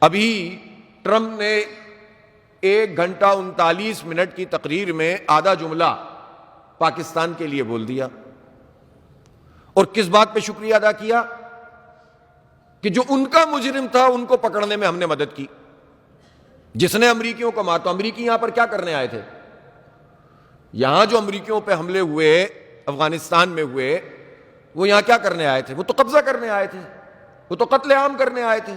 ابھی ٹرمپ نے 1 گھنٹہ 39 منٹ کی تقریر میں آدھا جملہ پاکستان کے لیے بول دیا، اور کس بات پہ شکریہ ادا کیا کہ جو ان کا مجرم تھا ان کو پکڑنے میں ہم نے مدد کی، جس نے امریکیوں کو مارا۔ تو امریکی یہاں پر کیا کرنے آئے تھے؟ یہاں جو امریکیوں پہ حملے ہوئے افغانستان میں ہوئے، وہ یہاں کیا کرنے آئے تھے؟ وہ تو قبضہ کرنے آئے تھے، وہ تو قتل عام کرنے آئے تھے۔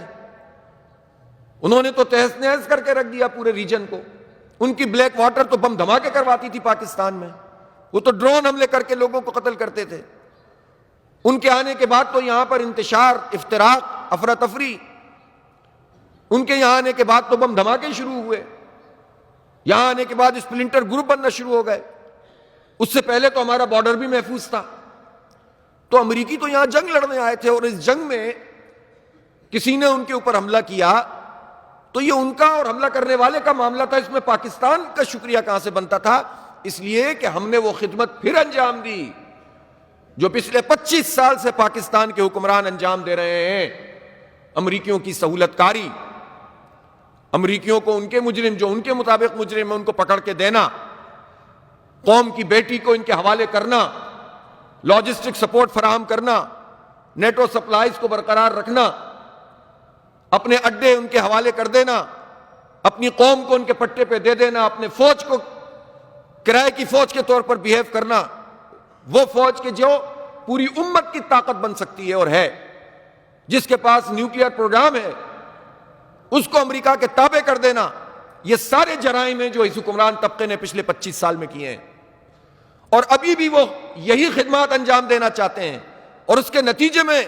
انہوں نے تو تہس نہس کر کے رکھ دیا پورے ریجن کو۔ ان کی بلیک واٹر تو بم دھماکے کرواتی تھی پاکستان میں، وہ تو ڈرون حملے کر کے لوگوں کو قتل کرتے تھے۔ ان کے آنے کے بعد تو یہاں پر انتشار، افتراق، افراتفری، ان کے یہاں آنے کے بعد تو بم دھماکے شروع ہوئے، یہاں آنے کے بعد اسپلنٹر گروپ بننا شروع ہو گئے۔ اس سے پہلے تو ہمارا بارڈر بھی محفوظ تھا۔ تو امریکی تو یہاں جنگ لڑنے آئے تھے، اور اس جنگ میں کسی نے ان کے اوپر حملہ کیا تو یہ ان کا اور حملہ کرنے والے کا معاملہ تھا۔ اس میں پاکستان کا شکریہ کہاں سے بنتا تھا؟ اس لیے کہ ہم نے وہ خدمت پھر انجام دی جو پچھلے 25 سال سے پاکستان کے حکمران انجام دے رہے ہیں۔ امریکیوں کی سہولت کاری، امریکیوں کو ان کے مجرم جو ان کے مطابق مجرم ہیں ان کو پکڑ کے دینا، قوم کی بیٹی کو ان کے حوالے کرنا، لاجسٹک سپورٹ فراہم کرنا، نیٹو سپلائز کو برقرار رکھنا، اپنے اڈے ان کے حوالے کر دینا، اپنی قوم کو ان کے پٹے پہ دے دینا، اپنے فوج کو کرائے کی فوج کے طور پر بیہیو کرنا، وہ فوج کے جو پوری امت کی طاقت بن سکتی ہے اور ہے، جس کے پاس نیوکلیئر پروگرام ہے، اس کو امریکہ کے تابع کر دینا۔ یہ سارے جرائم ہیں جو اس حکمران طبقے نے پچھلے 25 سال میں کیے ہیں، اور ابھی بھی وہ یہی خدمات انجام دینا چاہتے ہیں، اور اس کے نتیجے میں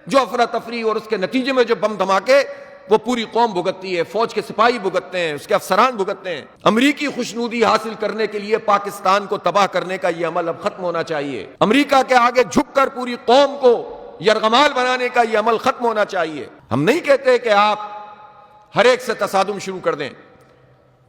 جو افراتفری اور اس کے نتیجے میں جو بم دھماکے وہ پوری قوم بھگتتی ہے، فوج کے سپاہی بھگتتے ہیں، اس کے افسران بھگتتے ہیں۔ امریکی خوشنودی حاصل کرنے کے لیے پاکستان کو تباہ کرنے کا یہ عمل اب ختم ہونا چاہیے۔ امریکہ کے آگے جھک کر پوری قوم کو یرغمال بنانے کا یہ عمل ختم ہونا چاہیے۔ ہم نہیں کہتے کہ آپ ہر ایک سے تصادم شروع کر دیں،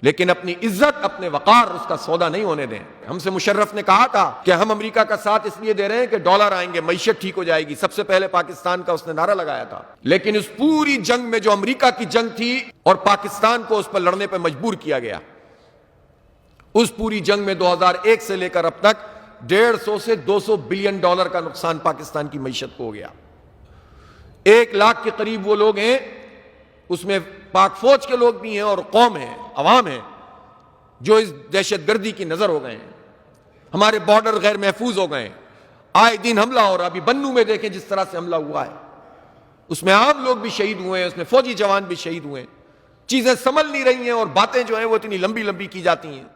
لیکن اپنی عزت، اپنے وقار، اس کا سودا نہیں ہونے دیں۔ ہم سے مشرف نے کہا تھا کہ ہم امریکہ کا ساتھ اس لیے دے رہے ہیں کہ ڈالر آئیں گے، معیشت ٹھیک ہو جائے گی۔ سب سے پہلے پاکستان کا اس نے نعرہ لگایا تھا، لیکن اس پوری جنگ میں جو امریکہ کی جنگ تھی اور پاکستان کو اس پر لڑنے پہ مجبور کیا گیا، اس پوری جنگ میں 2001 سے لے کر اب تک 150 سے 200 بلین ڈالر کا نقصان پاکستان کی معیشت کو ہو گیا۔ 1 لاکھ کے قریب وہ لوگ ہیں، اس میں پاک فوج کے لوگ بھی ہیں اور قوم ہیں، عوام ہیں، جو اس دہشت گردی کی نظر ہو گئے ہیں۔ ہمارے بارڈر غیر محفوظ ہو گئے ہیں، آئے دن حملہ ہو رہا۔ ابھی بنوں میں دیکھیں جس طرح سے حملہ ہوا ہے، اس میں عام لوگ بھی شہید ہوئے ہیں، اس میں فوجی جوان بھی شہید ہوئے ہیں۔ چیزیں سنبھل نہیں رہی ہیں، اور باتیں جو ہیں وہ اتنی لمبی لمبی کی جاتی ہیں۔